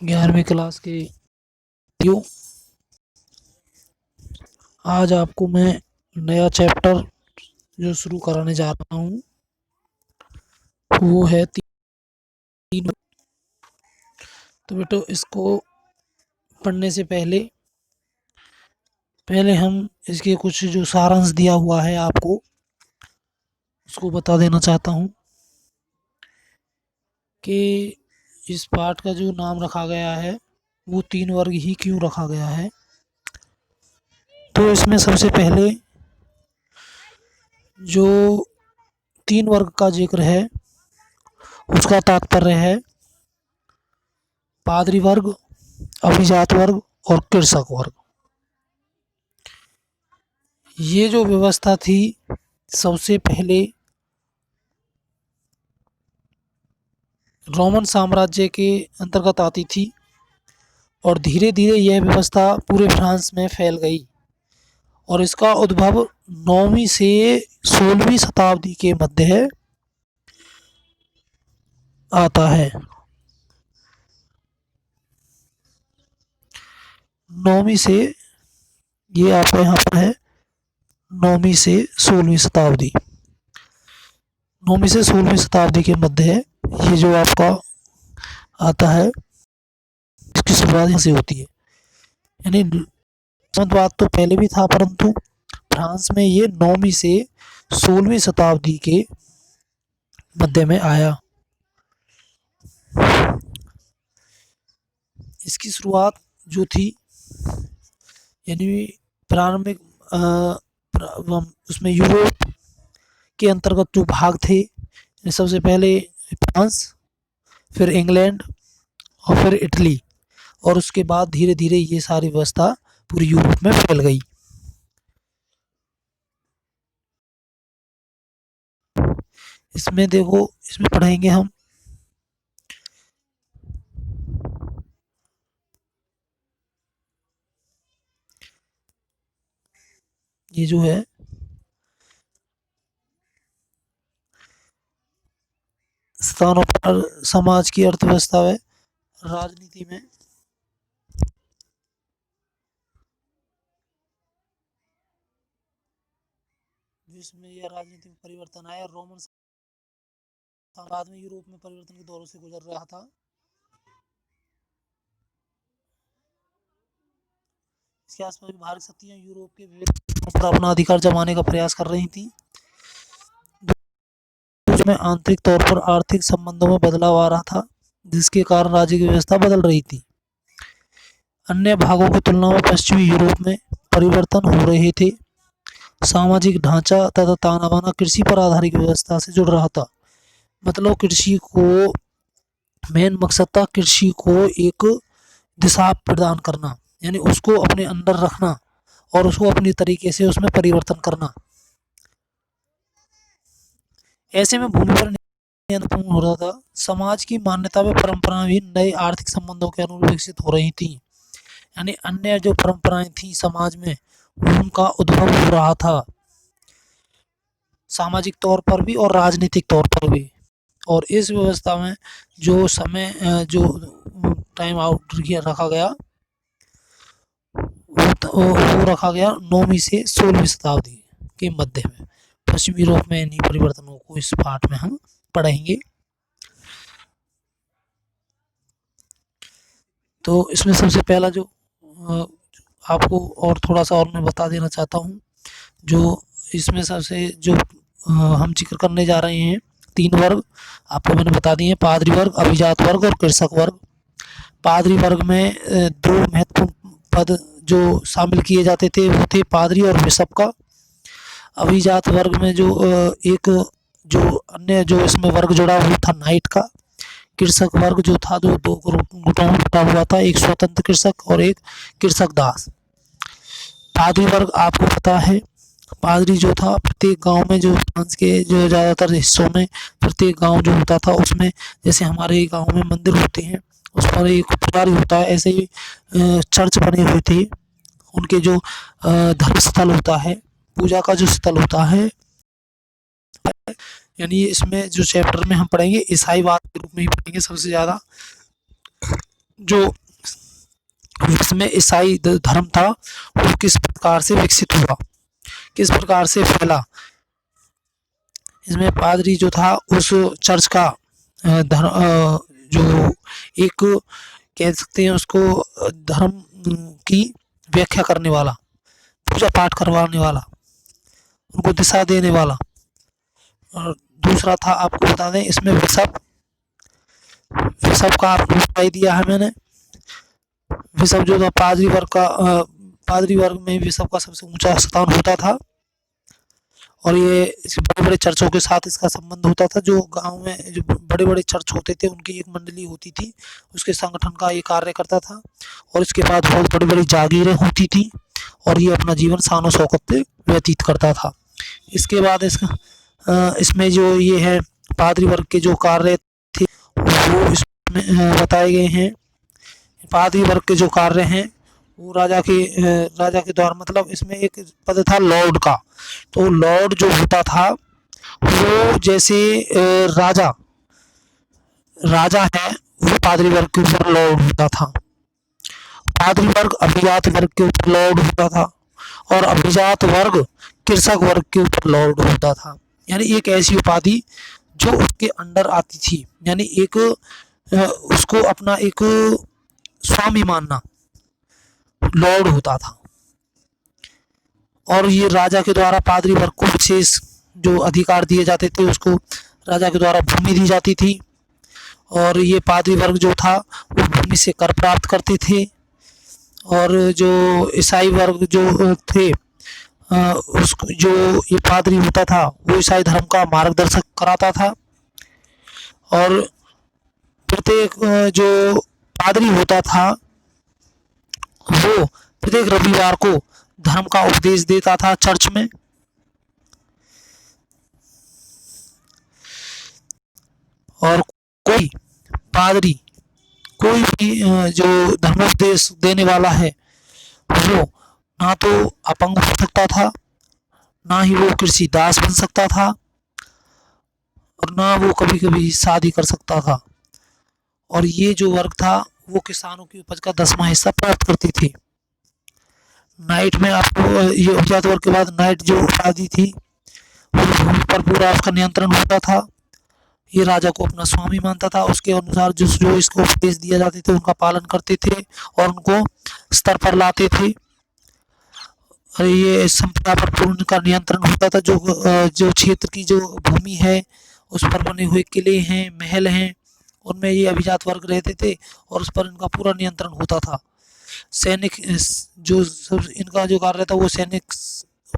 11वीं क्लास के यो आज आपको मैं नया चैप्टर जो शुरू कराने जा रहा हूँ वो है तीन। तो बेटो इसको पढ़ने से पहले पहले हम इसके कुछ जो सारांश दिया हुआ है आपको उसको बता देना चाहता हूँ कि इस पाठ का जो नाम रखा गया है वो 3 वर्ग ही क्यों रखा गया है। तो इसमें सबसे पहले जो 3 वर्ग का जिक्र है उसका तात्पर्य है पादरी वर्ग, अभिजात वर्ग और कृषक वर्ग। ये जो व्यवस्था थी सबसे पहले रोमन साम्राज्य के अंतर्गत आती थी और धीरे धीरे यह व्यवस्था पूरे फ्रांस में फैल गई और इसका उद्भव 9वीं से 16वीं शताब्दी के मध्य आता है। 9वीं से ये आपका यहाँ पर है 9वीं से 16वीं शताब्दी, 9वीं से 16वीं शताब्दी के मध्य है ये जो आपका आता है। इसकी शुरुआत यहाँ से होती है, यानी साम्राज्यवाद तो पहले भी था परंतु फ्रांस में ये 9वीं से 16वीं शताब्दी के मध्य में आया। इसकी शुरुआत जो थी यानी प्रारंभिक उसमें यूरोप के अंतर्गत जो भाग थे, सबसे पहले फ्रांस, फिर इंग्लैंड और फिर इटली, और उसके बाद धीरे धीरे ये सारी व्यवस्था पूरी यूरोप में फैल गई। इसमें देखो, इसमें पढ़ेंगे हम ये जो है स्थानों पर समाज की अर्थव्यवस्था है, राजनीति में विश्व में यह राजनीतिक परिवर्तन आया। रोमन साम्राज्य में यूरोप में परिवर्तन के दौर से गुजर रहा था। इसके आसपास भारत शक्तियां यूरोप के विभिन्न क्षेत्रों पर अपना अधिकार जमाने का प्रयास कर रही थी, में आंतरिक तौर पर आर्थिक संबंधों में बदलाव आ रहा था जिसके कारण राज्य की व्यवस्था बदल रही थी। अन्य भागों की तुलना में पश्चिमी यूरोप में परिवर्तन हो रहे थे। सामाजिक ढांचा तथा ताना बाना कृषि पर आधारित व्यवस्था से जुड़ रहा था। मतलब कृषि को मेन मकसद था कृषि को एक दिशा प्रदान करना, यानी उसको अपने अंदर रखना और उसको अपनी तरीके से उसमें परिवर्तन करना। ऐसे में भूमि पर नियंत्रण हो रहा था। समाज की मान्यता व परंपराएं भी नए आर्थिक संबंधों के अनुरूप विकसित हो रही थी, यानी अन्य जो परंपराएं थी समाज में उनका उद्भव हो रहा था, सामाजिक तौर पर भी और राजनीतिक तौर पर भी। और इस व्यवस्था में जो समय जो टाइम आउट रखा गया वो रखा गया 9वीं से 16वीं शताब्दी के मध्य में। पश्चिम यूरोप में इन्हीं परिवर्तनों को इस पाठ में हम पढ़ेंगे। तो इसमें सबसे पहला जो आपको और थोड़ा सा और मैं बता देना चाहता हूँ, जो इसमें सबसे जो हम जिक्र करने जा रहे हैं 3 वर्ग आपको मैंने बता दिए, पादरी वर्ग, अभिजात वर्ग और कृषक वर्ग। पादरी वर्ग में 2 महत्वपूर्ण पद जो शामिल किए जाते थे वो थे पादरी और बिशप का। अभिजात वर्ग में जो एक जो अन्य जो इसमें वर्ग जुड़ा हुआ था नाइट का। कृषक वर्ग जो था जो 2 गुटों में बटा हुआ था, एक स्वतंत्र कृषक और एक कृषक दास। पादरी वर्ग आपको पता है, पादरी जो था प्रत्येक गांव में जो फ्रांस के जो ज़्यादातर हिस्सों में प्रत्येक गांव जो होता था उसमें जैसे हमारे गांव में मंदिर होते हैं उस पर एक पुजारी होता है, ऐसे ही चर्च बने हुए थे। उनके जो धर्म स्थल होता है, पूजा का जो स्थल होता है, यानी इसमें जो चैप्टर में हम पढ़ेंगे ईसाईवाद के रूप में ही पढ़ेंगे सबसे ज़्यादा। जो इसमें ईसाई धर्म था वो किस प्रकार से विकसित हुआ, किस प्रकार से फैला। इसमें पादरी जो था उस चर्च का धर्म जो एक कह सकते हैं उसको धर्म की व्याख्या करने वाला, पूजा पाठ करवाने वाला, उनको दिशा देने वाला। और दूसरा था, आपको बता दें, इसमें बिशप, बिशप का आपको बता ही दिया है मैंने। बिशप जो था पादरी वर्ग का, पादरी वर्ग में बिशप का सबसे ऊंचा स्थान होता था। और ये बड़े बड़े चर्चों के साथ इसका संबंध होता था। जो गांव में जो बड़े बड़े चर्च होते थे उनकी एक मंडली होती थी, उसके संगठन का ये कार्य करता था। और इसके बाद बहुत बड़ी बड़ी जागीरें होती थी और ये अपना जीवन शानो शौकत से व्यतीत करता था। इसके बाद इसमें जो ये है पादरी वर्ग के जो कार्य थे वो इसमें बताए गए हैं। पादरी वर्ग के जो कार्य हैं वो राजा के द्वारा, मतलब इसमें एक पद था लॉर्ड का। तो लॉर्ड जो होता था वो जैसे राजा राजा है, वो पादरी वर्ग के ऊपर लॉर्ड होता था। पादरी वर्ग अभिजात वर्ग के ऊपर लॉर्ड होता था और अभिजात वर्ग कृषक वर्ग के ऊपर लॉर्ड होता था। यानी एक ऐसी उपाधि जो उसके अंडर आती थी, यानी एक उसको अपना एक स्वामी मानना लॉर्ड होता था। और ये राजा के द्वारा पादरी वर्ग को विशेष जो अधिकार दिए जाते थे, उसको राजा के द्वारा भूमि दी जाती थी। और ये पादरी वर्ग जो था वो भूमि से कर प्राप्त करते थे। और जो ईसाई वर्ग जो थे, उसको जो ये पादरी होता था वो ईसाई धर्म का मार्गदर्शक कराता था। और प्रत्येक जो पादरी होता था वो प्रत्येक रविवार को धर्म का उपदेश देता था चर्च में। और कोई पादरी, कोई भी जो धर्मोपदेश देने वाला है वो ना तो अपंग हो सकता था, ना ही वो किसी दास बन सकता था, और ना वो कभी कभी शादी कर सकता था। और ये जो वर्ग था वो किसानों की उपज का 10वां हिस्सा प्राप्त करती थी। नाइट में आपको ये उपजात वर्ग के बाद नाइट जो उपाधि थी वो भूमि पर पूरा उसका नियंत्रण होता था। ये राजा को अपना स्वामी मानता था। उसके अनुसार जो इसको उपदेश दिया जाते थे उनका पालन करते थे और उनको स्तर पर लाते थे। और ये संपदा पर पूर्ण का नियंत्रण होता था। जो क्षेत्र की जो भूमि है उस पर बने हुए किले हैं, महल हैं, उनमें ये अभिजात वर्ग रहते थे और उस पर इनका पूरा नियंत्रण होता था। सैनिक जो सब इनका जो कार्य था वो सैनिक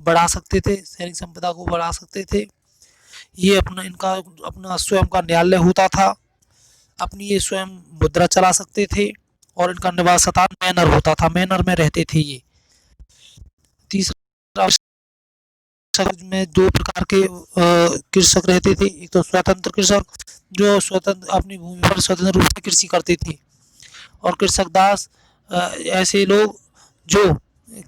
बढ़ा सकते थे, सैनिक संपदा को बढ़ा सकते थे। ये इनका अपना स्वयं का न्यायालय होता था, अपनी ये स्वयं मुद्रा चला सकते थे। और इनका निवास स्थान मैनर होता था, मैनर में रहते थे ये। तीसरा में दो प्रकार के कृषक रहते थे। एक तो स्वतंत्र कृषक जो स्वतंत्र अपनी भूमि पर स्वतंत्र रूप से कृषि करते थे, और कृषक दास ऐसे लोग जो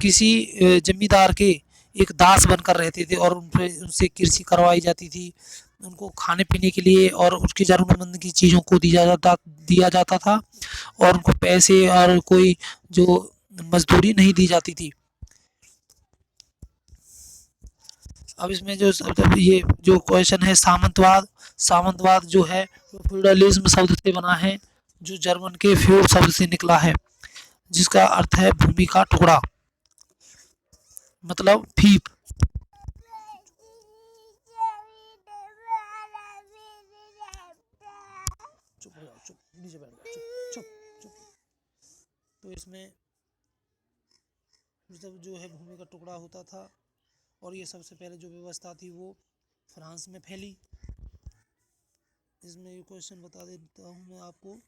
किसी जमींदार के एक दास बनकर रहते थे और उनसे कृषि करवाई जाती थी। उनको खाने पीने के लिए और उसकी ज़रूरतमंद की चीज़ों को दिया जाता था और उनको पैसे और कोई जो मजदूरी नहीं दी जाती थी। अब इसमें जो ये जो क्वेश्चन है सामंतवाद, सामंतवाद जो है वो फ्यूडलिज्म शब्द से बना है, जो जर्मन के फ्यूड शब्द से निकला है, जिसका अर्थ है भूमि का टुकड़ा, मतलब फीप। चुप हो जाओ, चुप, नीचे बैठ जाओ, चुप चुप चुप। तो इसमें जब जो है भूमि का टुकड़ा होता था, और ये सबसे पहले जो व्यवस्था थी वो फ्रांस में फैली। इसमें ये क्वेश्चन बता देता हूँ मैं आपको।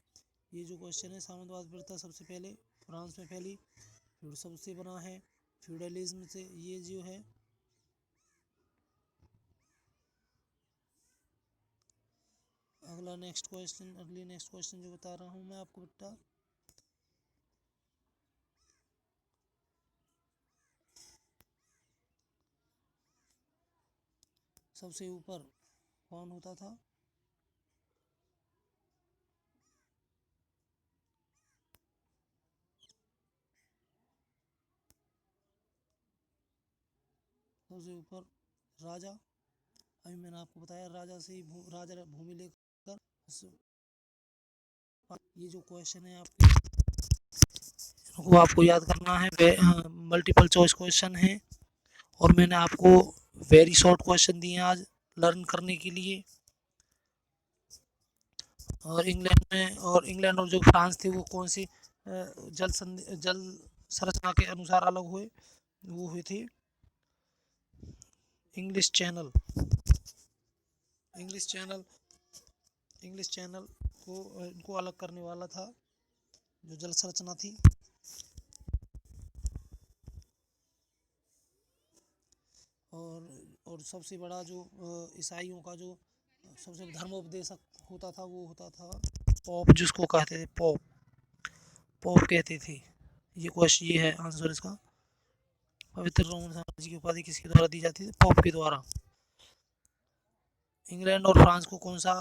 ये जो क्वेश्चन है, सामंतवाद प्रथा सबसे पहले फ्रांस में फैली, फ्यूड शब्द से बना है, फ्यूडलिज्म से। ये जो है नेक्स्ट क्वेश्चन जो बता रहा हूँ मैं आपको बेटा, सबसे ऊपर कौन होता था? सबसे ऊपर राजा, अभी मैंने आपको बताया राजा से राजा भूमि लेकर। ये जो क्वेश्चन है आपके वो आपको याद करना है, मल्टीपल चॉइस क्वेश्चन है, और मैंने आपको वेरी शॉर्ट क्वेश्चन दिए आज लर्न करने के लिए। और इंग्लैंड और जो फ्रांस थे वो कौन सी जल संरचना के अनुसार अलग हुए, वो हुए थे इंग्लिश चैनल। इंग्लिश चैनल को इनको अलग करने वाला था जो जल संरचना थी। और सबसे बड़ा जो ईसाइयों का जो सबसे धर्मोपदेशक होता था वो होता था पॉप, जिसको कहते थे पॉप कहते थे। ये क्वेश्चन ये है आंसर इसका। पवित्र रोमन साम्राज्य की उपाधि किसके द्वारा दी जाती थी? पॉप के द्वारा। इंग्लैंड और फ्रांस को कौन सा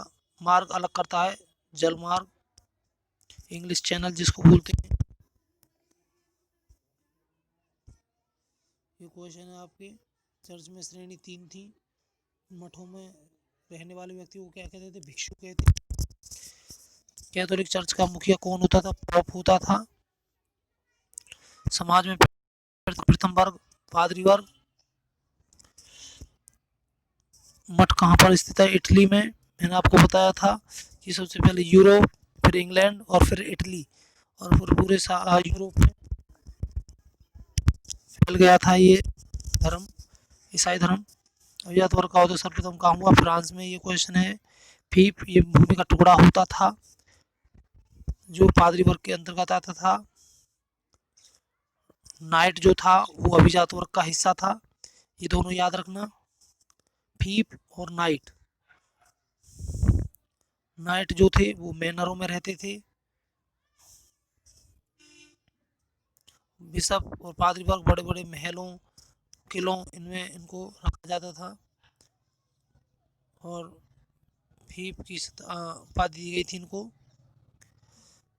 मार्ग अलग करता है? जल मार्ग, इंग्लिश चैनल जिसको बोलते हैं। ये क्वेश्चन है आपके। चर्च में श्रेणी 3 थी। मठों में रहने वाले व्यक्ति को क्या कहते थे? भिक्षु कहते थे। कैथोलिक चर्च का मुखिया कौन होता था? पॉप होता था। समाज में प्रथम वर्ग पादरी वर्ग। मठ कहाँ पर स्थित है? इटली में। मैंने आपको बताया था कि सबसे पहले यूरोप, फिर इंग्लैंड और फिर इटली, और फिर पूरे यूरोप में फैल गया था ये धर्म, ईसाई धर्म। अज्ञात वर्ग का उदय सर्वप्रथम कहाँ हुआ? फ्रांस में। ये क्वेश्चन है। फीफ ये भूमि का टुकड़ा होता था जो पादरी वर्ग के अंतर्गत आता था। नाइट जो था वो अभिजात वर्ग का हिस्सा था। ये दोनों याद रखना, फीफ और नाइट। नाइट जो थे वो मैनरों में रहते थे। बिशप और पादरी वर्ग बड़े बड़े महलों, किलों, इनमें इनको रखा जाता था। और फीफ की उपाधि दी गई थी इनको।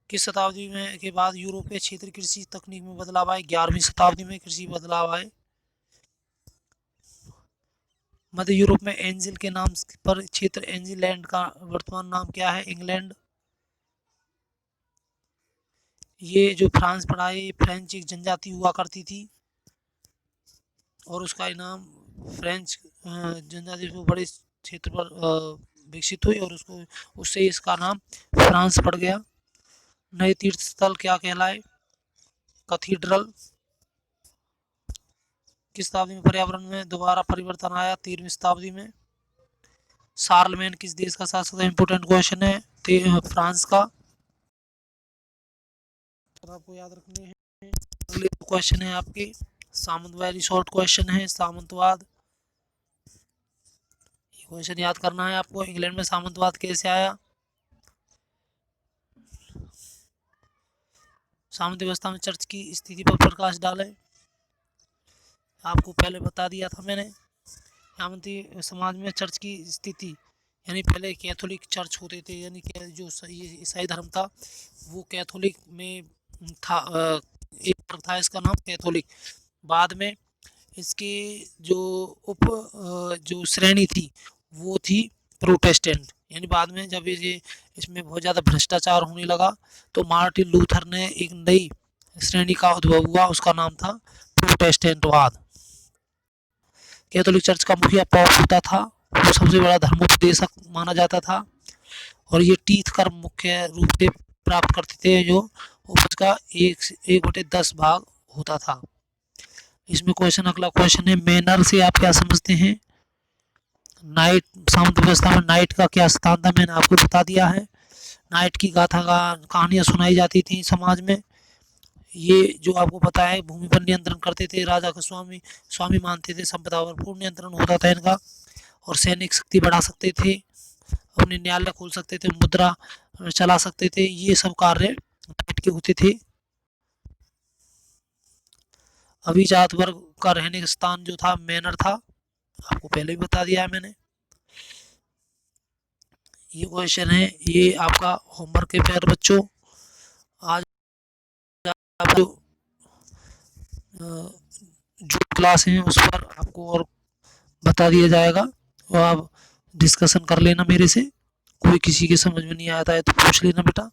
किस शताब्दी में के बाद यूरोपीय क्षेत्र कृषि तकनीक में बदलाव आए? 11वीं शताब्दी में कृषि बदलाव आए। मध्य यूरोप में एंजिल के नाम पर क्षेत्र एंजिलैंड का वर्तमान नाम क्या है? इंग्लैंड। ये जो फ्रांस पड़ा है, फ्रेंच एक जनजाति हुआ करती थी और उसका नाम फ्रेंच जनजाति को बड़े क्षेत्र पर विकसित हुई और उससे इसका नाम फ्रांस पड़ गया। नए तीर्थ स्थल क्या कहलाए? कैथीड्रल। किस शताब्दी में पर्यावरण में दोबारा परिवर्तन आया? 13वीं शताब्दी में। शार्लमेन किस देश का शासक था? इंपोर्टेंट क्वेश्चन है, फ्रांस का। आपको याद रखने हैं। अगले क्वेश्चन है आपके सामंतवादी, शॉर्ट क्वेश्चन है। सामंतवाद, ये क्वेश्चन याद करना है आपको। इंग्लैंड में सामंतवाद कैसे आया? सामंत व्यवस्था में चर्च की स्थिति पर प्रकाश डाले। आपको पहले बता दिया था मैंने। सामंती समाज में चर्च की स्थिति, यानी पहले कैथोलिक चर्च होते थे, यानी जो ईसाई धर्म था वो कैथोलिक में था। एक वर्ग था इसका नाम कैथोलिक। बाद में इसके जो जो श्रेणी थी वो थी प्रोटेस्टेंट। यानी बाद में जब ये इसमें बहुत ज़्यादा भ्रष्टाचार होने लगा तो मार्टिन लूथर ने एक नई श्रेणी का उद्भव हुआ, उसका नाम था प्रोटेस्टेंटवाद। कैथोलिक चर्च का मुखिया पॉप होता था, वो सबसे बड़ा धर्मोपदेशक माना जाता था। और ये टीथ कर मुख्य रूप से प्राप्त करते थे जो उपज का 1/10 भाग होता था। इसमें क्वेश्चन, अगला क्वेश्चन है मैनर से आप क्या समझते हैं? नाइट, सामंत व्यवस्था में नाइट का क्या स्थान था? मैंने आपको बता दिया है। नाइट की गाथा का कहानियाँ सुनाई जाती थी समाज में। ये जो आपको पता है भूमि पर नियंत्रण करते थे, राजा का स्वामी मानते थे, संपदा पर पूर्ण नियंत्रण होता था इनका, और सैनिक शक्ति बढ़ा सकते थे, अपने न्यायालय खोल सकते थे, मुद्रा चला सकते थे। ये सब कार्य नाइट के होते थे। अभिजात वर्ग का रहने का स्थान जो था मैनर था, आपको पहले भी बता दिया है मैंने। ये क्वेश्चन है, ये आपका होमवर्क है प्यारे बच्चों। आज आप जो क्लास है उस पर आपको और बता दिया जाएगा, और आप डिस्कशन कर लेना मेरे से। कोई किसी के समझ में नहीं आता है तो पूछ लेना बेटा।